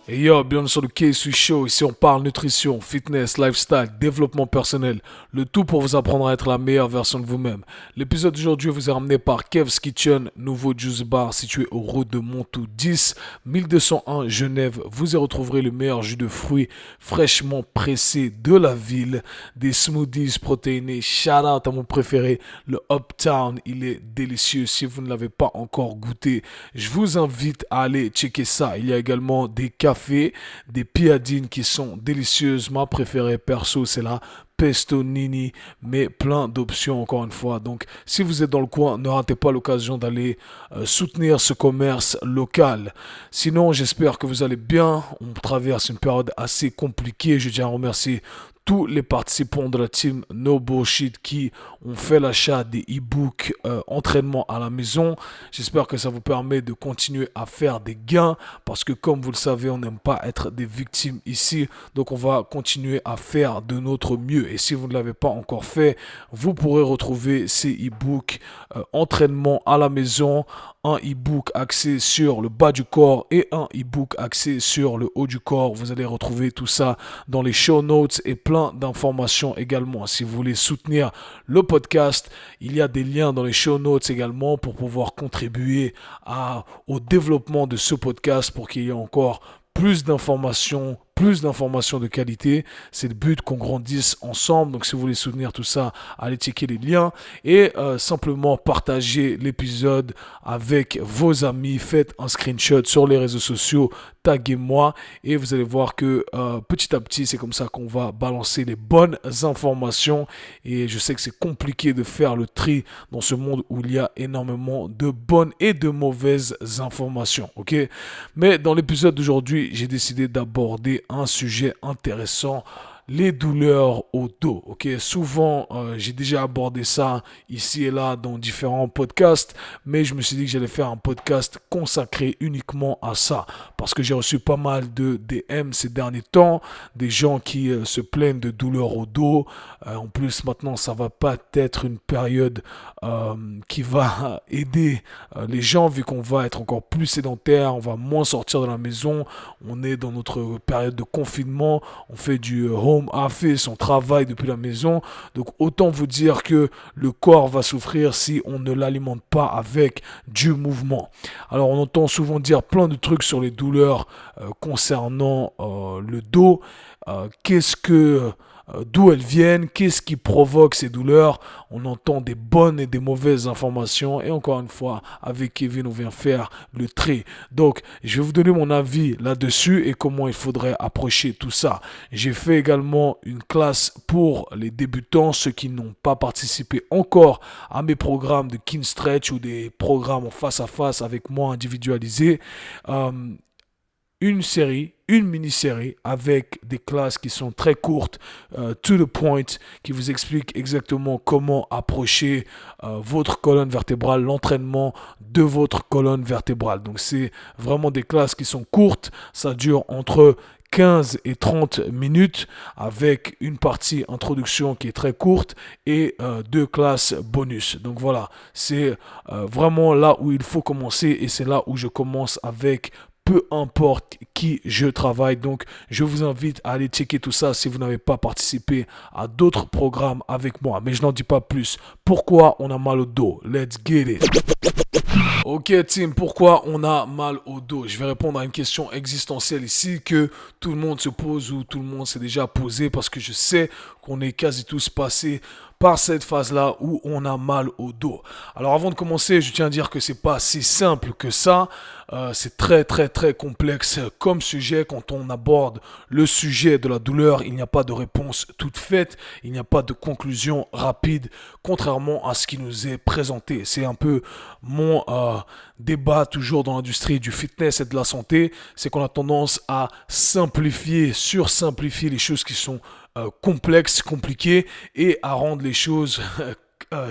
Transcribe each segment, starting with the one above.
Et yo, bienvenue sur le K-Sui Show. Ici, on parle nutrition, fitness, lifestyle, développement personnel. Le tout pour vous apprendre à être la meilleure version de vous-même. L'épisode d'aujourd'hui vous est ramené par Kev's Kitchen, nouveau juice bar situé au route de Montou 10, 1201 Genève. Vous y retrouverez le meilleur jus de fruits fraîchement pressé de la ville, des smoothies protéinés. Shout out à mon préféré, le Uptown. Il est délicieux. Si vous ne l'avez pas encore goûté, je vous invite à aller checker ça. Il y a également des cafés, des piadines qui sont délicieuses. Ma préférée perso, c'est la Pesto Nini, mais plein d'options encore une fois. Donc, si vous êtes dans le coin, ne ratez pas l'occasion d'aller soutenir ce commerce local. Sinon, j'espère que vous allez bien. On traverse une période assez compliquée. Je tiens à remercier tous les participants de la team No Bullshit qui ont fait l'achat des e-books entraînement à la maison. J'espère que ça vous permet de continuer à faire des gains parce que comme vous le savez, on n'aime pas être des victimes ici. Donc on va continuer à faire de notre mieux. Et si vous ne l'avez pas encore fait, vous pourrez retrouver ces e-books entraînement à la maison, un e-book axé sur le bas du corps et un e-book axé sur le haut du corps. Vous allez retrouver tout ça dans les show notes et plein d'informations également. Si vous voulez soutenir le podcast, il y a des liens dans les show notes également pour pouvoir contribuer au développement de ce podcast pour qu'il y ait encore plus d'informations de qualité. C'est le but qu'on grandisse ensemble. Donc si vous voulez soutenir tout ça, allez checker les liens et simplement partager l'épisode avec vos amis. Faites un screenshot sur les réseaux sociaux, taguez-moi et vous allez voir que petit à petit, c'est comme ça qu'on va balancer les bonnes informations. Et je sais que c'est compliqué de faire le tri dans ce monde où il y a énormément de bonnes et de mauvaises informations. Ok? Mais dans l'épisode d'aujourd'hui, j'ai décidé d'aborder un sujet intéressant, les douleurs au dos. Ok, souvent j'ai déjà abordé ça ici et là dans différents podcasts, mais je me suis dit que j'allais faire un podcast consacré uniquement à ça parce que j'ai reçu pas mal de DM ces derniers temps, des gens qui se plaignent de douleurs au dos. En plus, maintenant, ça va pas être une période qui va aider les gens vu qu'on va être encore plus sédentaire, on va moins sortir de la maison, on est dans notre période de confinement, on fait du home office, on travaille depuis la maison. Donc autant vous dire que le corps va souffrir si on ne l'alimente pas avec du mouvement. Alors on entend souvent dire plein de trucs sur les douleurs concernant le dos. D'où elles viennent, qu'est-ce qui provoque ces douleurs. On entend des bonnes et des mauvaises informations. Et encore une fois, avec Kevin, on vient faire le tri. Donc, je vais vous donner mon avis là-dessus et comment il faudrait approcher tout ça. J'ai fait également une classe pour les débutants, ceux qui n'ont pas participé encore à mes programmes de Kin Stretch ou des programmes en face à face avec moi individualisés. Une mini-série avec des classes qui sont très courtes, to the point, qui vous expliquent exactement comment approcher votre colonne vertébrale, l'entraînement de votre colonne vertébrale. Donc c'est vraiment des classes qui sont courtes, ça dure entre 15 et 30 minutes avec une partie introduction qui est très courte et deux classes bonus. Donc voilà, c'est vraiment là où il faut commencer et c'est là où je commence avec peu importe qui je travaille. Donc, je vous invite à aller checker tout ça si vous n'avez pas participé à d'autres programmes avec moi. Mais je n'en dis pas plus. Pourquoi on a mal au dos? Let's get it. Ok team, pourquoi on a mal au dos? Je vais répondre à une question existentielle ici que tout le monde se pose ou tout le monde s'est déjà posé parce que je sais qu'on est quasi tous passés par cette phase-là où on a mal au dos. Alors avant de commencer, je tiens à dire que c'est pas si simple que ça. C'est très très très complexe comme sujet. Quand on aborde le sujet de la douleur, il n'y a pas de réponse toute faite, il n'y a pas de conclusion rapide, contrairement à ce qui nous est présenté. C'est un peu mon débat toujours dans l'industrie du fitness et de la santé, c'est qu'on a tendance à simplifier, sursimplifier les choses qui sont complexes, compliquées, et à rendre les choses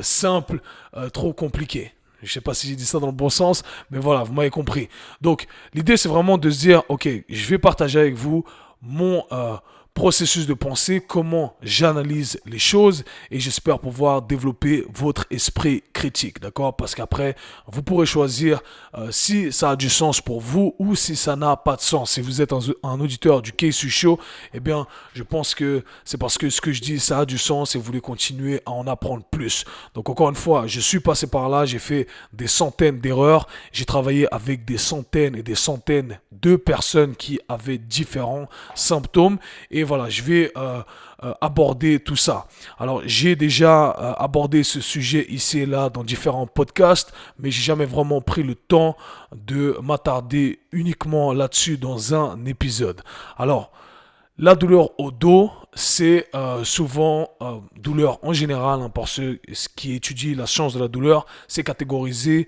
simples, trop compliquées. Je ne sais pas si j'ai dit ça dans le bon sens, mais voilà, vous m'avez compris. Donc, l'idée, c'est vraiment de se dire, ok, je vais partager avec vous mon processus de pensée, comment j'analyse les choses et j'espère pouvoir développer votre esprit critique, d'accord? Parce qu'après, vous pourrez choisir si ça a du sens pour vous ou si ça n'a pas de sens. Si vous êtes un auditeur du K-Su Show, eh bien, je pense que c'est parce que ce que je dis, ça a du sens et vous voulez continuer à en apprendre plus. Donc, encore une fois, je suis passé par là, j'ai fait des centaines d'erreurs, j'ai travaillé avec des centaines et des centaines de personnes qui avaient différents symptômes et voilà, je vais aborder tout ça. Alors, j'ai déjà abordé ce sujet ici et là dans différents podcasts, mais j'ai jamais vraiment pris le temps de m'attarder uniquement là-dessus dans un épisode. Alors, la douleur au dos, c'est souvent douleur en général, hein, pour ceux qui étudient la science de la douleur, c'est catégorisé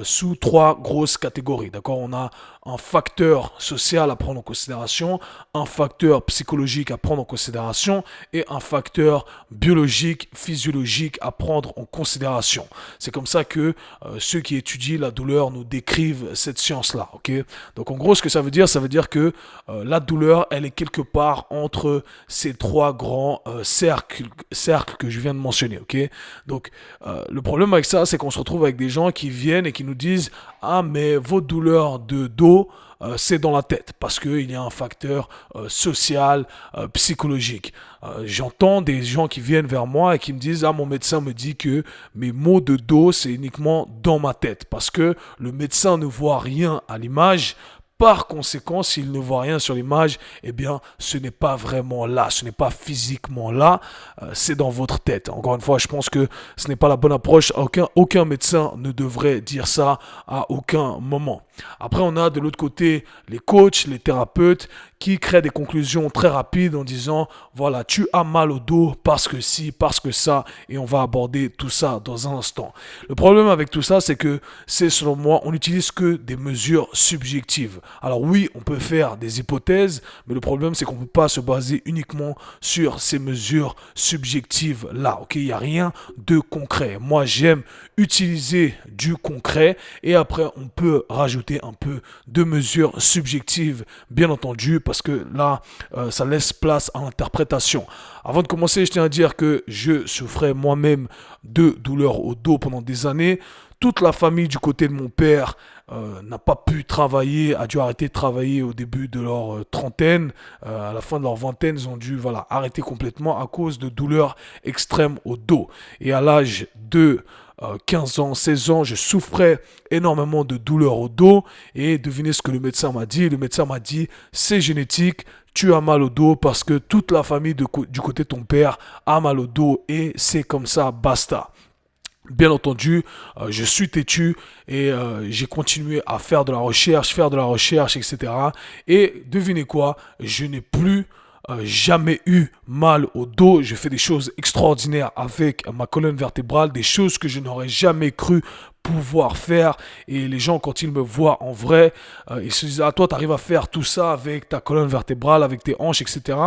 sous trois grosses catégories. D'accord? On a un facteur social à prendre en considération, un facteur psychologique à prendre en considération et un facteur biologique, physiologique à prendre en considération. C'est comme ça que ceux qui étudient la douleur nous décrivent cette science-là. Okay? Donc en gros, ce que ça veut dire que la douleur, elle est quelque part entre ces trois grands cercles que je viens de mentionner. Okay? Donc le problème avec ça, c'est qu'on se retrouve avec des gens qui viennent et qui nous disent « Ah, mais votre douleur de dos, c'est dans la tête parce qu'il y a un facteur social, psychologique. » J'entends des gens qui viennent vers moi et qui me disent « Ah, mon médecin me dit que mes maux de dos, c'est uniquement dans ma tête parce que le médecin ne voit rien à l'image. » Par conséquent, s'il ne voit rien sur l'image, eh bien, ce n'est pas vraiment là, ce n'est pas physiquement là, c'est dans votre tête. Encore une fois, je pense que ce n'est pas la bonne approche. Aucun médecin ne devrait dire ça à aucun moment. Après, on a de l'autre côté les coachs, les thérapeutes qui créent des conclusions très rapides en disant « Voilà, tu as mal au dos parce que ci, parce que ça. » Et on va aborder tout ça dans un instant. Le problème avec tout ça, c'est que selon moi, on n'utilise que des mesures subjectives. Alors oui, on peut faire des hypothèses, mais le problème, c'est qu'on ne peut pas se baser uniquement sur ces mesures subjectives-là. Okay? Il n'y a rien de concret. Moi, j'aime utiliser du concret et après, on peut rajouter un peu de mesures subjectives, bien entendu, parce que là, ça laisse place à l'interprétation. Avant de commencer, je tiens à dire que je souffrais moi-même de douleurs au dos pendant des années. Toute la famille du côté de mon père n'a pas pu travailler, a dû arrêter de travailler au début de leur trentaine. À la fin de leur vingtaine, ils ont dû arrêter complètement à cause de douleurs extrêmes au dos. Et à l'âge de 15 ans, 16 ans, je souffrais énormément de douleurs au dos. Et devinez ce que le médecin m'a dit. Le médecin m'a dit, c'est génétique. Tu as mal au dos parce que toute la famille du côté de ton père a mal au dos et c'est comme ça, basta. Bien entendu, je suis têtu et j'ai continué à faire de la recherche, etc. Et devinez quoi, je n'ai plus jamais eu mal au dos. Je fais des choses extraordinaires avec ma colonne vertébrale, des choses que je n'aurais jamais cru pouvoir faire. Et les gens, quand ils me voient en vrai, ils se disent « Ah, toi, tu arrives à faire tout ça avec ta colonne vertébrale, avec tes hanches, etc. »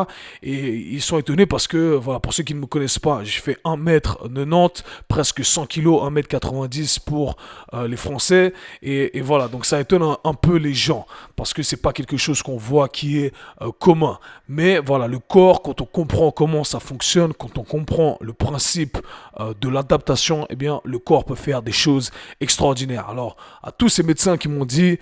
Et ils sont étonnés parce que, voilà, pour ceux qui ne me connaissent pas, je fais 1m90, presque 100 kg, 1m90 pour les Français. Et voilà, donc ça étonne un peu les gens parce que c'est pas quelque chose qu'on voit qui est commun. Mais voilà, le corps, quand on comprend comment ça fonctionne, quand on comprend le principe de l'adaptation, eh bien, le corps peut faire des choses extraordinaire. Alors, à tous ces médecins qui m'ont dit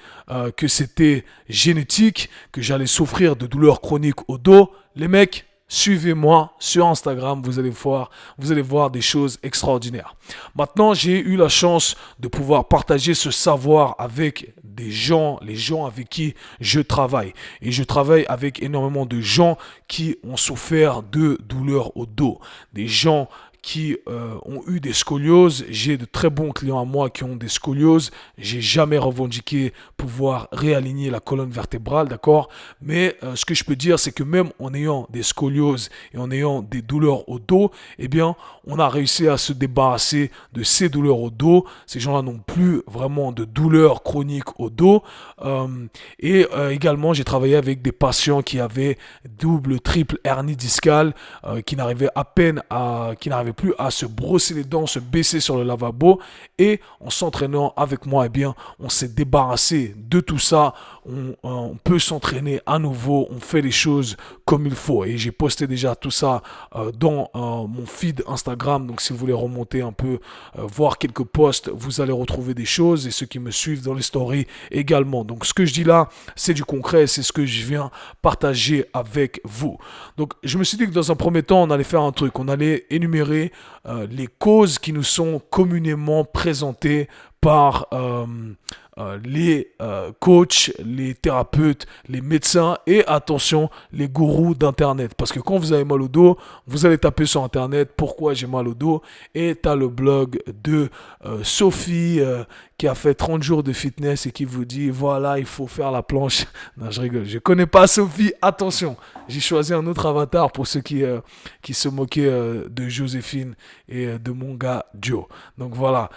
que c'était génétique, que j'allais souffrir de douleurs chroniques au dos, les mecs, suivez-moi sur Instagram, vous allez voir des choses extraordinaires. Maintenant, j'ai eu la chance de pouvoir partager ce savoir avec des gens, les gens avec qui je travaille. Et je travaille avec énormément de gens qui ont souffert de douleurs au dos. Des gens qui ont eu des scolioses. J'ai de très bons clients à moi qui ont des scolioses. J'ai jamais revendiqué pouvoir réaligner la colonne vertébrale, d'accord? Mais ce que je peux dire, c'est que même en ayant des scolioses et en ayant des douleurs au dos, eh bien, on a réussi à se débarrasser de ces douleurs au dos. Ces gens-là n'ont plus vraiment de douleurs chroniques au dos. Également, j'ai travaillé avec des patients qui avaient double, triple hernie discale, qui n'arrivaient n'avait plus à se brosser les dents, se baisser sur le lavabo. Et en s'entraînant avec moi, eh bien, on s'est débarrassé de tout ça. On peut s'entraîner à nouveau, on fait les choses comme il faut. Et j'ai posté déjà tout ça dans mon feed Instagram. Donc si vous voulez remonter un peu, voir quelques posts, vous allez retrouver des choses. Et ceux qui me suivent dans les stories également. Donc ce que je dis là, c'est du concret, c'est ce que je viens partager avec vous. Donc je me suis dit que dans un premier temps, on allait faire un truc. On allait énumérer les causes qui nous sont communément présentées par les coachs, les thérapeutes, les médecins et attention, les gourous d'Internet. Parce que quand vous avez mal au dos, vous allez taper sur Internet pourquoi j'ai mal au dos et tu as le blog de Sophie qui a fait 30 jours de fitness et qui vous dit voilà, il faut faire la planche. Non, je rigole, je connais pas Sophie, attention. J'ai choisi un autre avatar pour ceux qui se moquaient de Joséphine et de mon gars Joe. Donc voilà,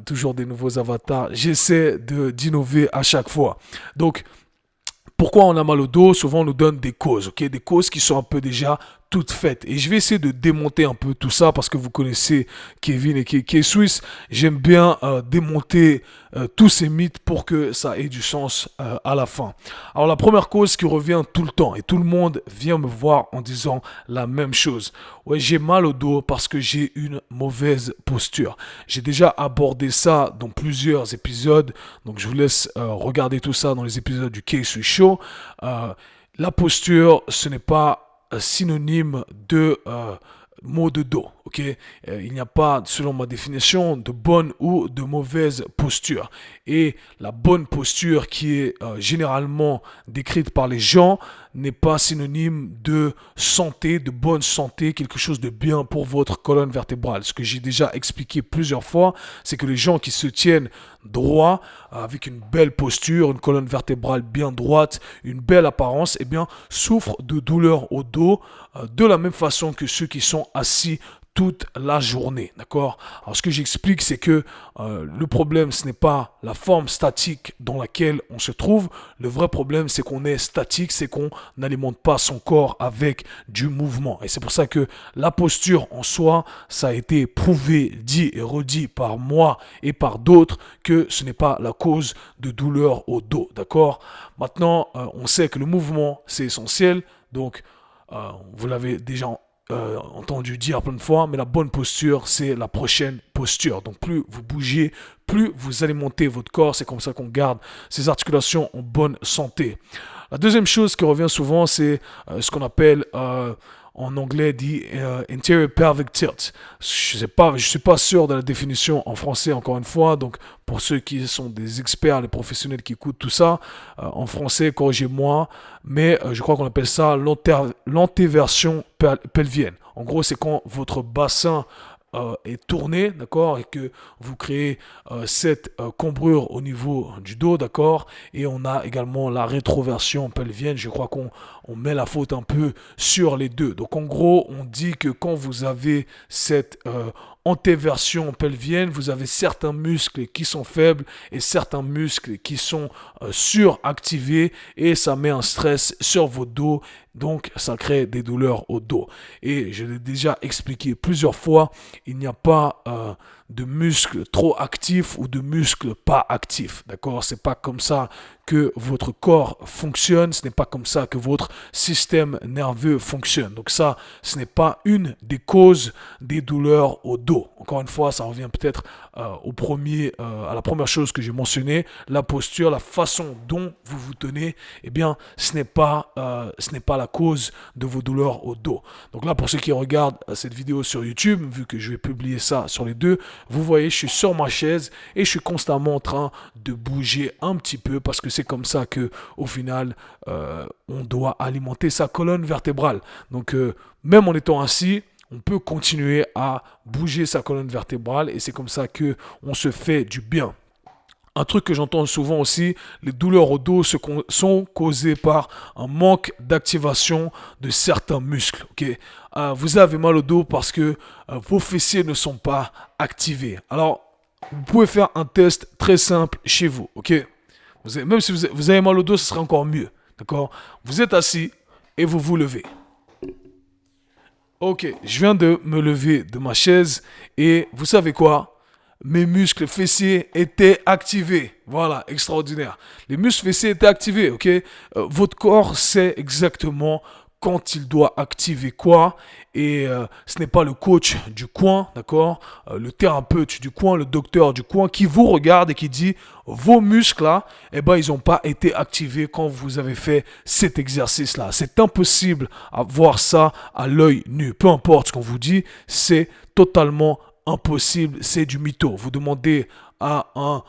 toujours des nouveaux avatars. J'essaie d'innover à chaque fois. Donc, pourquoi on a mal au dos? Souvent, on nous donne des causes, ok? Des causes qui sont un peu déjà toutes faites. Et je vais essayer de démonter un peu tout ça parce que vous connaissez Kevin et qui est suisse. J'aime bien démonter tous ces mythes pour que ça ait du sens à la fin. Alors, la première cause qui revient tout le temps et tout le monde vient me voir en disant la même chose. Ouais, j'ai mal au dos parce que j'ai une mauvaise posture. J'ai déjà abordé ça dans plusieurs épisodes. Donc, je vous laisse regarder tout ça dans les épisodes du K-Sui Show. La posture, ce n'est pas synonyme de maux de dos, ok? Il n'y a pas, selon ma définition, de bonne ou de mauvaise posture. Et la bonne posture qui est généralement décrite par les gens n'est pas synonyme de santé, de bonne santé, quelque chose de bien pour votre colonne vertébrale. Ce que j'ai déjà expliqué plusieurs fois, c'est que les gens qui se tiennent droit, avec une belle posture, une colonne vertébrale bien droite, une belle apparence, eh bien, souffrent de douleurs au dos de la même façon que ceux qui sont assis toute la journée, d'accord? Alors ce que j'explique, c'est que le problème, ce n'est pas la forme statique dans laquelle on se trouve. Le vrai problème, c'est qu'on est statique, c'est qu'on n'alimente pas son corps avec du mouvement. Et c'est pour ça que la posture en soi, ça a été prouvé, dit et redit par moi et par d'autres que ce n'est pas la cause de douleur au dos, d'accord? Maintenant, on sait que le mouvement, c'est essentiel. Donc, vous l'avez déjà entendu dire plein de fois, mais la bonne posture, c'est la prochaine posture. Donc plus vous bougez, plus vous alimentez votre corps, c'est comme ça qu'on garde ses articulations en bonne santé. La deuxième chose qui revient souvent, c'est ce qu'on appelle en anglais dit anterior pelvic tilt. Je suis pas sûr de la définition en français encore une fois. Donc pour ceux qui sont des experts, les professionnels qui écoutent tout ça, en français, corrigez-moi, mais je crois qu'on appelle ça l'antéversion pelvienne. En gros, c'est quand votre bassin est tourné, d'accord, et que vous créez cette cambrure au niveau du dos, d'accord, et on a également la rétroversion pelvienne. Je crois qu'on met la faute un peu sur les deux. Donc en gros, on dit que quand vous avez cette antéversion pelvienne, vous avez certains muscles qui sont faibles et certains muscles qui sont suractivés et ça met un stress sur votre dos, donc ça crée des douleurs au dos. Et je l'ai déjà expliqué plusieurs fois, il n'y a pas de muscles trop actifs ou de muscles pas actifs, d'accord? C'est pas comme ça que votre corps fonctionne, ce n'est pas comme ça que votre système nerveux fonctionne. Donc ça, ce n'est pas une des causes des douleurs au dos. Encore une fois, ça revient peut-être à la première chose que j'ai mentionnée, la posture, la façon dont vous vous tenez. Eh bien, ce n'est pas la cause de vos douleurs au dos. Donc là, pour ceux qui regardent cette vidéo sur YouTube, vu que je vais publier ça sur les deux, vous voyez, je suis sur ma chaise et je suis constamment en train de bouger un petit peu parce que c'est comme ça que, au final, on doit alimenter sa colonne vertébrale. Donc, même en étant assis, on peut continuer à bouger sa colonne vertébrale et c'est comme ça que on se fait du bien. Un truc que j'entends souvent aussi, les douleurs au dos sont causées par un manque d'activation de certains muscles. Okay? Vous avez mal au dos parce que vos fessiers ne sont pas activés. Alors, vous pouvez faire un test très simple chez vous. Okay? Même si vous avez mal au dos, ce serait encore mieux. D'accord? Vous êtes assis et vous vous levez. Ok, je viens de me lever de ma chaise et vous savez quoi? Mes muscles fessiers étaient activés. Voilà, extraordinaire. Les muscles fessiers étaient activés, ok? Votre corps sait exactement quand il doit activer quoi. Et ce n'est pas le coach du coin, d'accord? Le thérapeute du coin, le docteur du coin qui vous regarde et qui dit vos muscles là, eh ben, ils n'ont pas été activés quand vous avez fait cet exercice-là. C'est impossible à voir ça à l'œil nu. Peu importe ce qu'on vous dit, c'est totalement impossible, c'est du mytho. Vous demandez à un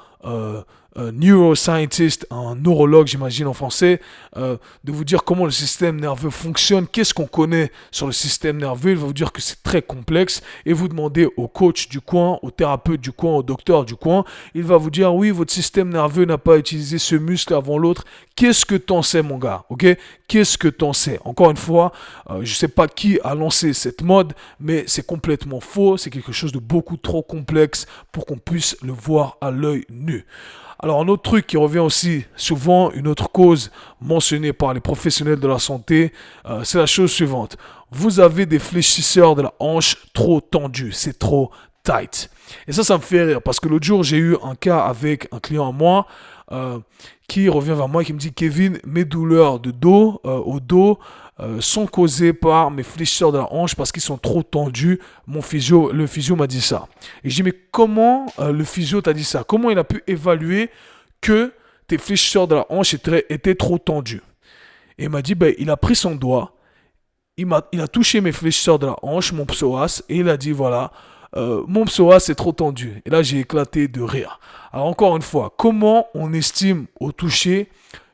neuroscientist, un neurologue, j'imagine en français, de vous dire comment le système nerveux fonctionne, qu'est-ce qu'on connaît sur le système nerveux. Il va vous dire que c'est très complexe et vous demandez au coach du coin, au thérapeute du coin, au docteur du coin. Il va vous dire oui, votre système nerveux n'a pas utilisé ce muscle avant l'autre. Qu'est-ce que t'en sais, mon gars? Ok? Qu'est-ce que t'en sais? Encore une fois, je ne sais pas qui a lancé cette mode, mais c'est complètement faux. C'est quelque chose de beaucoup trop complexe pour qu'on puisse le voir à l'œil nu. Alors, un autre truc qui revient aussi souvent, une autre cause mentionnée par les professionnels de la santé, c'est la chose suivante. Vous avez des fléchisseurs de la hanche trop tendus, c'est trop tight. Et ça me fait rire parce que l'autre jour, j'ai eu un cas avec un client à moi qui revient vers moi et qui me dit Kevin, mes douleurs de dos, au dos, sont causées par mes fléchisseurs de la hanche parce qu'ils sont trop tendus. Le physio m'a dit ça. Et je dis mais comment le physio t'a dit ça? Comment il a pu évaluer que tes fléchisseurs de la hanche étaient trop tendus? Et il m'a dit ben, il a pris son doigt, il a touché mes fléchisseurs de la hanche, mon psoas, et il a dit voilà, mon psoas est trop tendu. Et là, j'ai éclaté de rire. Alors encore une fois, comment on estime au toucher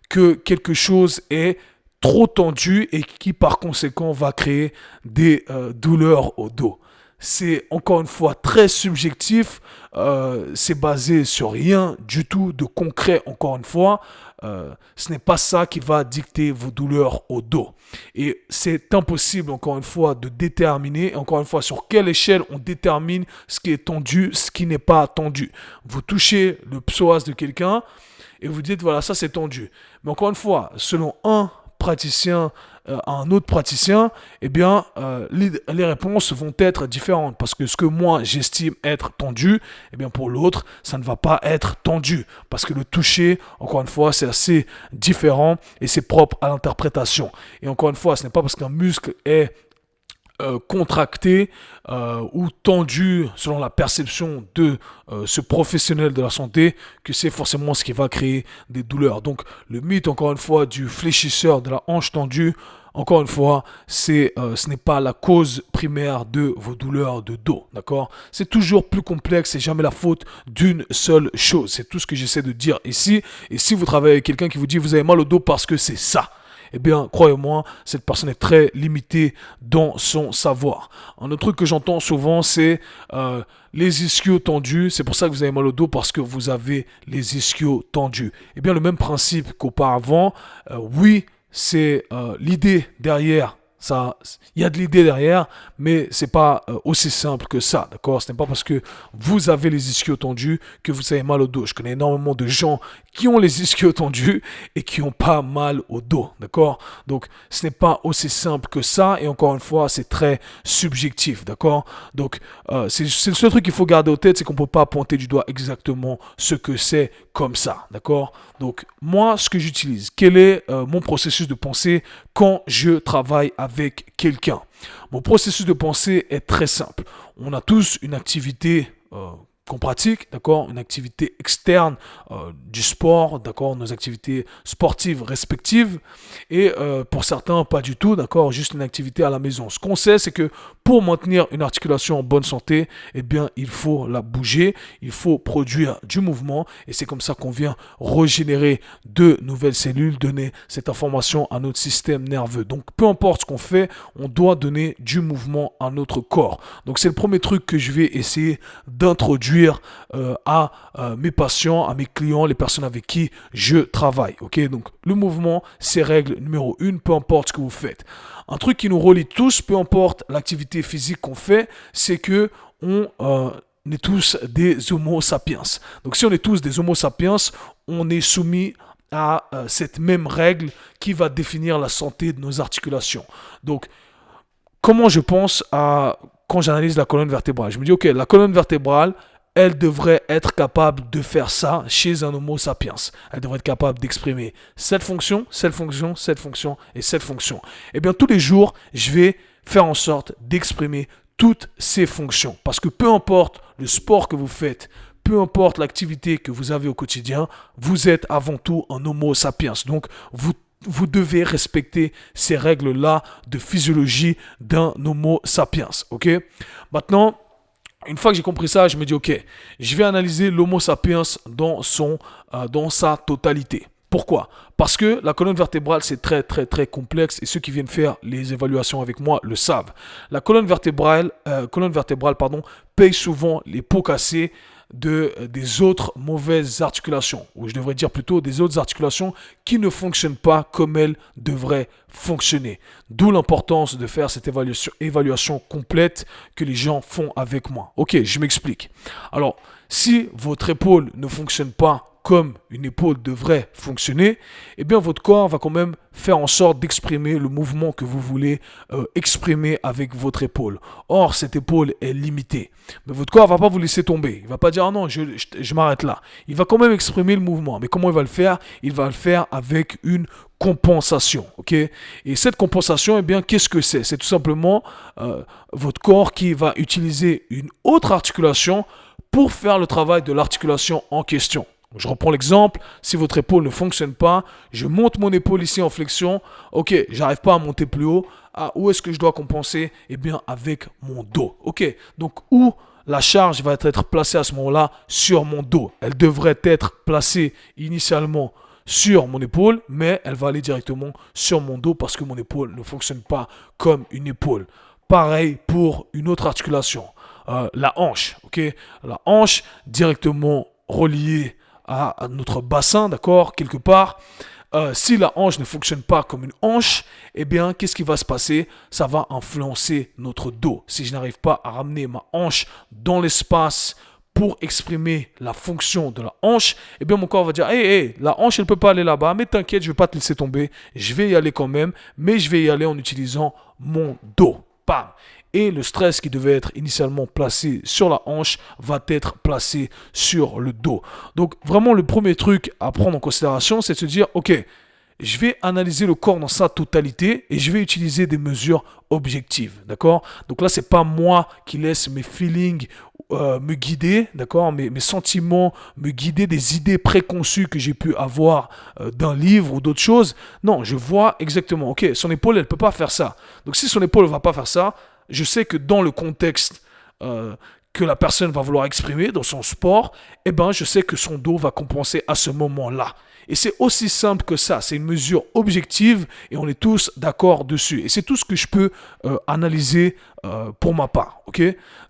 que quelque chose est trop tendu et qui par conséquent va créer des douleurs au dos? C'est encore une fois très subjectif, c'est basé sur rien du tout de concret encore une fois. Ce n'est pas ça qui va dicter vos douleurs au dos. Et c'est impossible encore une fois de déterminer, encore une fois sur quelle échelle on détermine ce qui est tendu, ce qui n'est pas tendu. Vous touchez le psoas de quelqu'un et vous dites voilà ça c'est tendu. Mais encore une fois, selon un praticien à un autre praticien, eh bien, les réponses vont être différentes parce que ce que moi j'estime être tendu, eh bien pour l'autre, ça ne va pas être tendu parce que le toucher, encore une fois, c'est assez différent et c'est propre à l'interprétation. Et encore une fois, ce n'est pas parce qu'un muscle est contracté ou tendu selon la perception de ce professionnel de la santé que c'est forcément ce qui va créer des douleurs. Donc le mythe encore une fois du fléchisseur de la hanche tendue, encore une fois, ce n'est pas la cause primaire de vos douleurs de dos, d'accord? C'est toujours plus complexe, c'est jamais la faute d'une seule chose. C'est tout ce que j'essaie de dire ici. Et si vous travaillez avec quelqu'un qui vous dit vous avez mal au dos parce que c'est ça, eh bien, croyez-moi, cette personne est très limitée dans son savoir. Un autre truc que j'entends souvent, c'est les ischios tendus. C'est pour ça que vous avez mal au dos parce que vous avez les ischios tendus. Eh bien, le même principe qu'auparavant, oui, c'est l'idée derrière. Ça, il y a de l'idée derrière, mais c'est pas aussi simple que ça, d'accord? Ce n'est pas parce que vous avez les ischios tendus que vous avez mal au dos. Je connais énormément de gens qui ont les ischios tendus et qui n'ont pas mal au dos, d'accord? Donc, ce n'est pas aussi simple que ça, et encore une fois, c'est très subjectif, d'accord? Donc, c'est le seul truc qu'il faut garder en tête, c'est qu'on ne peut pas pointer du doigt exactement ce que c'est comme ça, d'accord? Donc, moi, ce que j'utilise, quel est mon processus de pensée quand je travaille avec quelqu'un? Mon processus de pensée est très simple. On a tous une activité qu'on pratique, d'accord, une activité externe du sport, d'accord, nos activités sportives respectives, et pour certains pas du tout, d'accord, juste une activité à la maison. Ce qu'on sait, c'est que pour maintenir une articulation en bonne santé, eh bien, il faut la bouger, il faut produire du mouvement, et c'est comme ça qu'on vient régénérer de nouvelles cellules, donner cette information à notre système nerveux. Donc, peu importe ce qu'on fait, on doit donner du mouvement à notre corps. Donc, c'est le premier truc que je vais essayer d'introduire à mes patients, à mes clients, les personnes avec qui je travaille. Ok, donc le mouvement, c'est règle numéro 1, peu importe ce que vous faites. Un truc qui nous relie tous, peu importe l'activité physique qu'on fait, c'est que on est tous des Homo sapiens. Donc si on est tous des Homo sapiens, on est soumis à cette même règle qui va définir la santé de nos articulations. Donc comment je pense quand j'analyse la colonne vertébrale. Je me dis, ok, la colonne vertébrale, elle devrait être capable de faire ça chez un Homo sapiens. Elle devrait être capable d'exprimer cette fonction, cette fonction, cette fonction et cette fonction. Eh bien, tous les jours, je vais faire en sorte d'exprimer toutes ces fonctions. Parce que peu importe le sport que vous faites, peu importe l'activité que vous avez au quotidien, vous êtes avant tout un Homo sapiens. Donc, vous devez respecter ces règles-là de physiologie d'un Homo sapiens. Ok? Maintenant, une fois que j'ai compris ça, je me dis, ok, je vais analyser l'Homo sapiens dans sa totalité. Pourquoi? Parce que la colonne vertébrale, c'est très, très, très complexe et ceux qui viennent faire les évaluations avec moi le savent. La colonne vertébrale, paye souvent les pots cassés des autres mauvaises articulations, ou je devrais dire plutôt des autres articulations qui ne fonctionnent pas comme elles devraient fonctionner. D'où l'importance de faire cette évaluation complète que les gens font avec moi. Ok, je m'explique. Alors, si votre épaule ne fonctionne pas comme une épaule devrait fonctionner, eh bien votre corps va quand même faire en sorte d'exprimer le mouvement que vous voulez exprimer avec votre épaule. Or, cette épaule est limitée. Mais votre corps ne va pas vous laisser tomber. Il ne va pas dire « Ah non, je m'arrête là ». Il va quand même exprimer le mouvement. Mais comment il va le faire? Il va le faire avec une compensation. Ok? Et cette compensation, eh bien, qu'est-ce que c'est? C'est tout simplement votre corps qui va utiliser une autre articulation pour faire le travail de l'articulation en question. Je reprends l'exemple, si votre épaule ne fonctionne pas, je monte mon épaule ici en flexion, ok, j'arrive pas à monter plus haut, où est-ce que je dois compenser? Eh bien avec mon dos, ok, donc où la charge va être placée à ce moment-là? Sur mon dos. Elle devrait être placée initialement sur mon épaule, mais elle va aller directement sur mon dos parce que mon épaule ne fonctionne pas comme une épaule. Pareil pour une autre articulation, la hanche, ok, la hanche directement reliée à notre bassin, d'accord, quelque part. Si la hanche ne fonctionne pas comme une hanche, eh bien, qu'est-ce qui va se passer? Ça va influencer notre dos. Si je n'arrive pas à ramener ma hanche dans l'espace pour exprimer la fonction de la hanche, eh bien, mon corps va dire, hey, la hanche, elle ne peut pas aller là-bas, mais t'inquiète, je ne vais pas te laisser tomber. Je vais y aller quand même, mais je vais y aller en utilisant mon dos. Bam! Et le stress qui devait être initialement placé sur la hanche va être placé sur le dos. Donc vraiment le premier truc à prendre en considération, c'est de se dire, ok, je vais analyser le corps dans sa totalité et je vais utiliser des mesures objectives, d'accord? Donc là, c'est pas moi qui laisse mes feelings me guider, d'accord? Mes sentiments me guider, des idées préconçues que j'ai pu avoir d'un livre ou d'autres choses. Non, je vois exactement, ok, son épaule, elle peut pas faire ça. Donc si son épaule ne va pas faire ça, je sais que dans le contexte que la personne va vouloir exprimer dans son sport, eh ben, je sais que son dos va compenser à ce moment-là. Et c'est aussi simple que ça. C'est une mesure objective et on est tous d'accord dessus. Et c'est tout ce que je peux analyser pour ma part. Ok?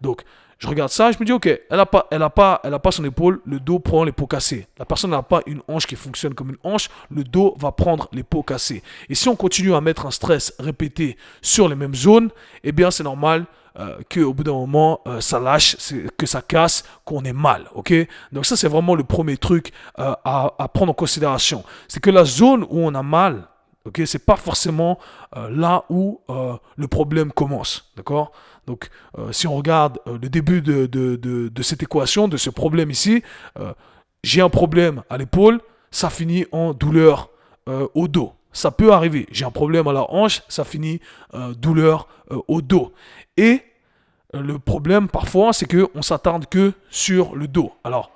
Donc, je regarde ça, je me dis, ok, elle a pas son épaule, le dos prend les pots cassés. La personne n'a pas une hanche qui fonctionne comme une hanche, le dos va prendre les pots cassés. Et si on continue à mettre un stress répété sur les mêmes zones, eh bien, c'est normal qu'au bout d'un moment, ça lâche, que ça casse, qu'on est mal, ok? Donc ça, c'est vraiment le premier truc à prendre en considération. C'est que la zone où on a mal, ok, c'est pas forcément là où le problème commence, d'accord? Donc, si on regarde le début de cette équation, de ce problème ici, j'ai un problème à l'épaule, ça finit en douleur au dos. Ça peut arriver. J'ai un problème à la hanche, ça finit douleur au dos. Et le problème, parfois, c'est qu'on s'attarde que sur le dos. Alors,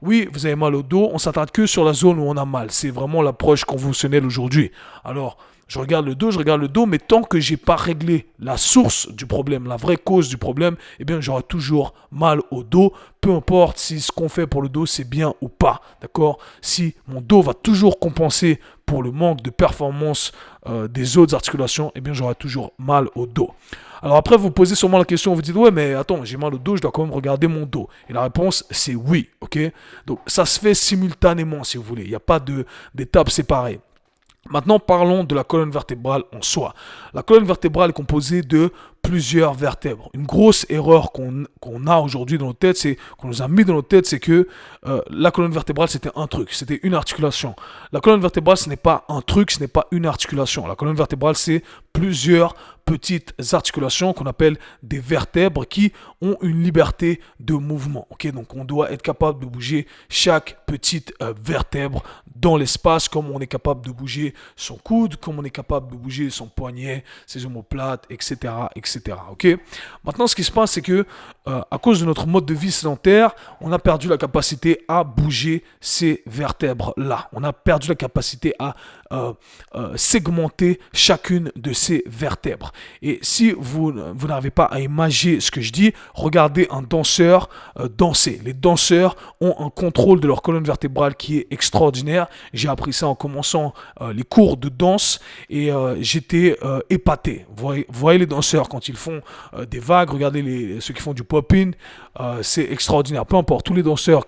oui, vous avez mal au dos, on s'attarde que sur la zone où on a mal. C'est vraiment l'approche conventionnelle aujourd'hui. Alors, je regarde le dos, mais tant que j'ai pas réglé la source du problème, la vraie cause du problème, eh bien, j'aurai toujours mal au dos, peu importe si ce qu'on fait pour le dos, c'est bien ou pas, d'accord? Si mon dos va toujours compenser pour le manque de performance des autres articulations, eh bien, j'aurai toujours mal au dos. Alors après, vous posez sûrement la question, vous dites, ouais, mais attends, j'ai mal au dos, je dois quand même regarder mon dos. Et la réponse, c'est oui, ok? Donc, ça se fait simultanément, si vous voulez. Il n'y a pas d'étapes séparées. Maintenant, parlons de la colonne vertébrale en soi. La colonne vertébrale est composée de plusieurs vertèbres. Une grosse erreur qu'on a aujourd'hui dans nos têtes, qu'on nous a mis dans nos têtes, c'est que la colonne vertébrale, c'était un truc, c'était une articulation. La colonne vertébrale, ce n'est pas un truc, ce n'est pas une articulation. La colonne vertébrale, c'est plusieurs petites articulations qu'on appelle des vertèbres qui ont une liberté de mouvement. Ok, donc on doit être capable de bouger chaque petite vertèbre dans l'espace, comme on est capable de bouger son coude, comme on est capable de bouger son poignet, ses omoplates, etc., etc. Ok. Maintenant, ce qui se passe, c'est que à cause de notre mode de vie sédentaire, on a perdu la capacité à bouger ces vertèbres-là. On a perdu la capacité à segmenter chacune de ces vertèbres. Et si vous n'arrivez pas à imaginer ce que je dis, regardez un danseur danser. Les danseurs ont un contrôle de leur colonne vertébrale qui est extraordinaire. J'ai appris ça en commençant les cours de danse et j'étais épaté. Vous voyez les danseurs quand ils font des vagues, regardez ceux qui font du pop-in, c'est extraordinaire. Peu importe, tous les danseurs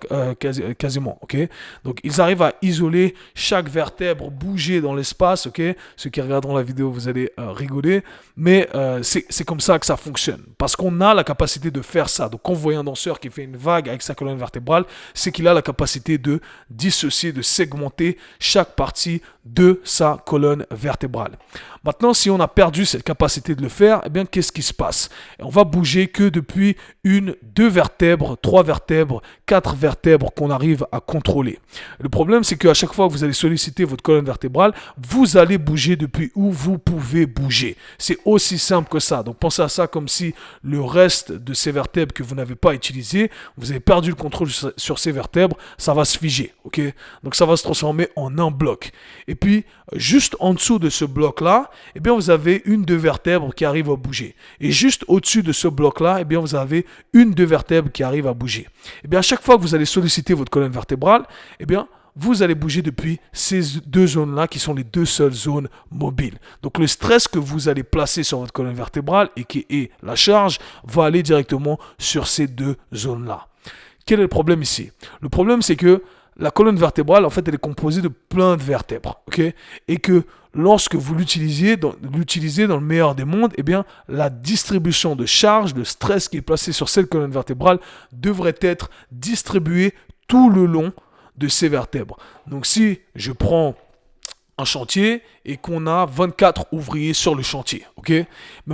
quasiment, ok. Donc ils arrivent à isoler chaque vertèbre, bouger dans l'espace, ok. Ceux qui regarderont la vidéo, vous allez rigoler, mais c'est comme ça que ça fonctionne, parce qu'on a la capacité de faire ça. Donc quand vous voyez un danseur qui fait une vague avec sa colonne vertébrale, c'est qu'il a la capacité de dissocier, de segmenter chaque partie de sa colonne vertébrale. Maintenant, si on a perdu cette capacité de le faire, eh bien, qu'est-ce qui se passe? On va bouger que depuis 1, 2 vertèbres, 3 vertèbres, 4 vertèbres qu'on arrive à contrôler. Le problème, c'est qu'à chaque fois que vous allez solliciter votre colonne vertébrale, vous allez bouger depuis où vous pouvez bouger. C'est aussi simple que ça. Donc, pensez à ça comme si le reste de ces vertèbres que vous n'avez pas utilisées, vous avez perdu le contrôle sur ces vertèbres, ça va se figer, ok? Donc, ça va se transformer en un bloc. Et puis, juste en dessous de ce bloc-là, eh bien, vous avez 1, 2 vertèbres qui arrivent à bouger. Et juste au-dessus de ce bloc-là, eh bien, vous avez 1, 2 vertèbres qui arrivent à bouger. Eh bien, à chaque fois que vous allez solliciter votre colonne vertébrale, eh bien, vous allez bouger depuis ces 2 zones-là qui sont les 2 seules zones mobiles. Donc, le stress que vous allez placer sur votre colonne vertébrale et qui est la charge va aller directement sur ces 2 zones-là. Quel est le problème ici? Le problème, c'est que la colonne vertébrale, en fait, elle est composée de plein de vertèbres, ok? Et que lorsque vous l'utilisez dans le meilleur des mondes, eh bien, la distribution de charge, le stress qui est placé sur cette colonne vertébrale devrait être distribué tout le long de ces vertèbres. Donc, si je prends un chantier et qu'on a 24 ouvriers sur le chantier, ok? Mais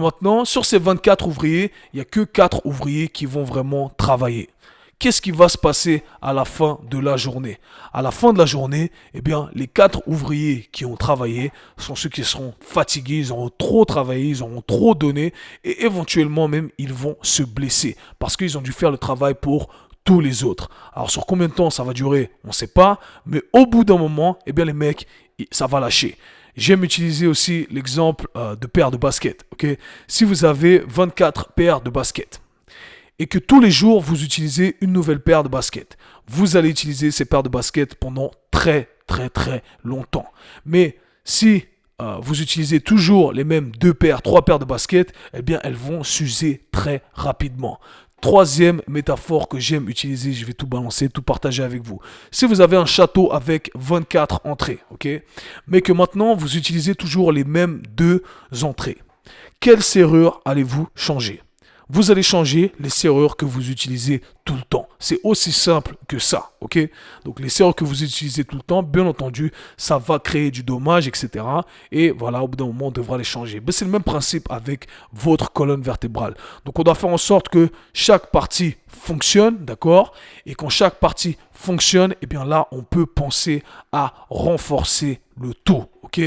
maintenant, sur ces 24 ouvriers, il n'y a que 4 ouvriers qui vont vraiment travailler. Qu'est-ce qui va se passer à la fin de la journée? À la fin de la journée, eh bien, les 4 ouvriers qui ont travaillé sont ceux qui seront fatigués, ils auront trop travaillé, ils auront trop donné et éventuellement même, ils vont se blesser parce qu'ils ont dû faire le travail pour tous les autres. Alors, sur combien de temps ça va durer? On ne sait pas, mais au bout d'un moment, eh bien, les mecs, ça va lâcher. J'aime utiliser aussi l'exemple de paires de baskets, ok? Si vous avez 24 paires de baskets, et que tous les jours, vous utilisez une nouvelle paire de baskets, vous allez utiliser ces paires de baskets pendant très, très, très longtemps. Mais si vous utilisez toujours les mêmes 2 paires, 3 paires de baskets, eh bien, elles vont s'user très rapidement. Troisième métaphore que j'aime utiliser, je vais tout balancer, tout partager avec vous. Si vous avez un château avec 24 entrées, ok, mais que maintenant, vous utilisez toujours les mêmes 2 entrées, quelle serrure allez-vous changer? Vous allez changer les serrures que vous utilisez tout le temps. C'est aussi simple que ça, ok? Donc, les serrures que vous utilisez tout le temps, bien entendu, ça va créer du dommage, etc. Et voilà, au bout d'un moment, on devra les changer. Mais c'est le même principe avec votre colonne vertébrale. Donc, on doit faire en sorte que chaque partie fonctionne, d'accord? Et quand chaque partie fonctionne, eh bien là, on peut penser à renforcer le tout, ok?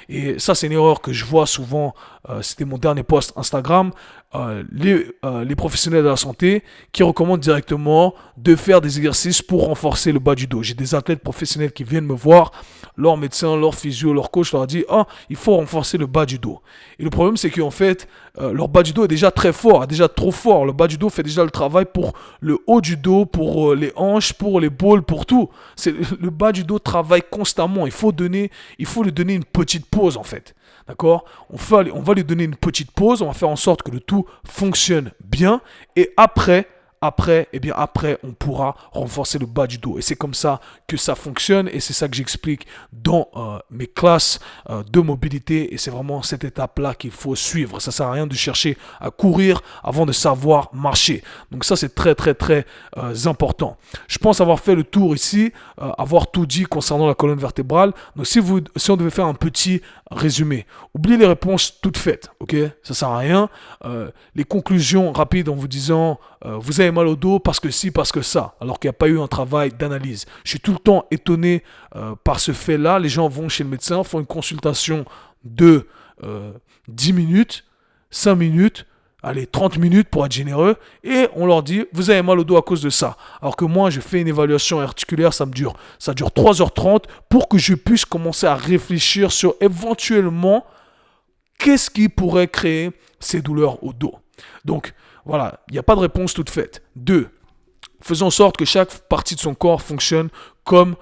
Et ça, c'est une erreur que je vois souvent. C'était mon dernier post Instagram. Les professionnels de la santé qui recommandent directement de faire des exercices pour renforcer le bas du dos. J'ai des athlètes professionnels qui viennent me voir, leur médecin, leur physio, leur coach leur dit « Ah, il faut renforcer le bas du dos ». Et le problème, c'est qu'en fait, leur bas du dos est déjà très fort, déjà trop fort. Le bas du dos fait déjà le travail pour le haut du dos, pour les hanches, pour l'épaule, pour tout. Le bas du dos travaille constamment. Il faut lui donner une petite pause, en fait. D'accord? On va lui donner une petite pause, on va faire en sorte que le tout fonctionne bien et après, on pourra renforcer le bas du dos. Et c'est comme ça que ça fonctionne et c'est ça que j'explique dans mes classes de mobilité. Et c'est vraiment cette étape-là qu'il faut suivre. Ça ne sert à rien de chercher à courir avant de savoir marcher. Donc ça, c'est très, très, très important. Je pense avoir fait le tour ici, avoir tout dit concernant la colonne vertébrale. Donc si on devait faire un petit résumé. Oubliez les réponses toutes faites, ok? Ça sert à rien. Les conclusions rapides en vous disant vous avez mal au dos parce que ci, parce que ça, alors qu'il n'y a pas eu un travail d'analyse. Je suis tout le temps étonné par ce fait-là. Les gens vont chez le médecin, font une consultation de 10 minutes, 5 minutes, allez, 30 minutes pour être généreux, et on leur dit, vous avez mal au dos à cause de ça. Alors que moi, je fais une évaluation articulaire, ça dure 3h30 pour que je puisse commencer à réfléchir sur éventuellement qu'est-ce qui pourrait créer ces douleurs au dos. Donc, voilà, il n'y a pas de réponse toute faite. 2. Faisons en sorte que chaque partie de son corps fonctionne comme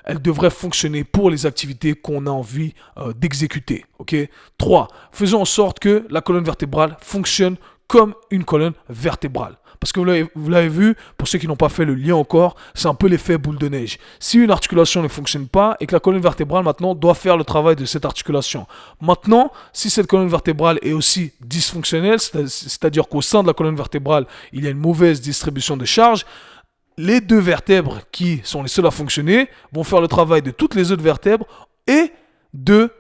elle devrait fonctionner pour les activités qu'on a envie d'exécuter. Okay? 3. Faisons en sorte que la colonne vertébrale fonctionne comme une colonne vertébrale. Parce que vous l'avez vu, pour ceux qui n'ont pas fait le lien encore, c'est un peu l'effet boule de neige. Si une articulation ne fonctionne pas et que la colonne vertébrale maintenant doit faire le travail de cette articulation. Maintenant, si cette colonne vertébrale est aussi dysfonctionnelle, c'est-à-dire qu'au sein de la colonne vertébrale, il y a une mauvaise distribution de charge, les 2 vertèbres qui sont les seules à fonctionner vont faire le travail de toutes les autres vertèbres et de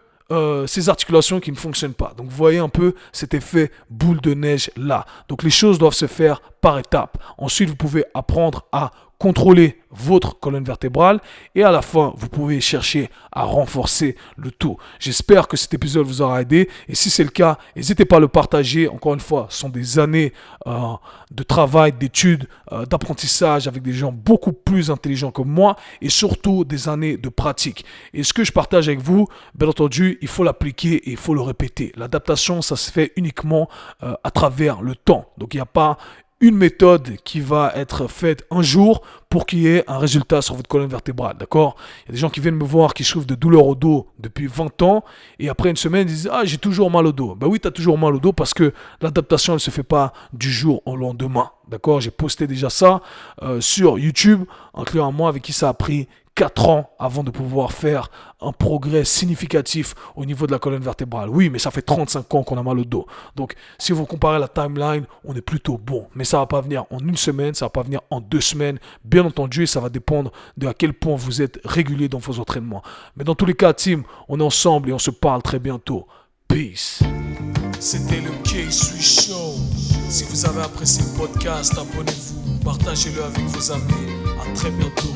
ces articulations qui ne fonctionnent pas. Donc vous voyez un peu cet effet boule de neige là. Donc les choses doivent se faire par étapes. Ensuite, vous pouvez apprendre à contrôler votre colonne vertébrale et à la fin, vous pouvez chercher à renforcer le tout. J'espère que cet épisode vous aura aidé et si c'est le cas, n'hésitez pas à le partager. Encore une fois, ce sont des années de travail, d'études, d'apprentissage avec des gens beaucoup plus intelligents que moi et surtout des années de pratique. Et ce que je partage avec vous, bien entendu, il faut l'appliquer et il faut le répéter. L'adaptation, ça se fait uniquement à travers le temps. Donc il n'y a pas une méthode qui va être faite un jour pour qu'il y ait un résultat sur votre colonne vertébrale, d'accord? Il y a des gens qui viennent me voir qui souffrent de douleurs au dos depuis 20 ans et après une semaine ils disent « Ah, j'ai toujours mal au dos ». Ben oui, tu as toujours mal au dos parce que l'adaptation, elle ne se fait pas du jour au lendemain, d'accord? J'ai posté déjà ça sur YouTube, un client à moi avec qui ça a pris 4 ans avant de pouvoir faire un progrès significatif au niveau de la colonne vertébrale. Oui, mais ça fait 35 ans qu'on a mal au dos. Donc, si vous comparez la timeline, on est plutôt bon. Mais ça ne va pas venir en une semaine, ça ne va pas venir en 2 semaines. Bien entendu, ça va dépendre de à quel point vous êtes régulier dans vos entraînements. Mais dans tous les cas, team, on est ensemble et on se parle très bientôt. Peace. C'était le K-Swiss Show. Si vous avez apprécié le podcast, abonnez-vous, partagez-le avec vos amis. À très bientôt.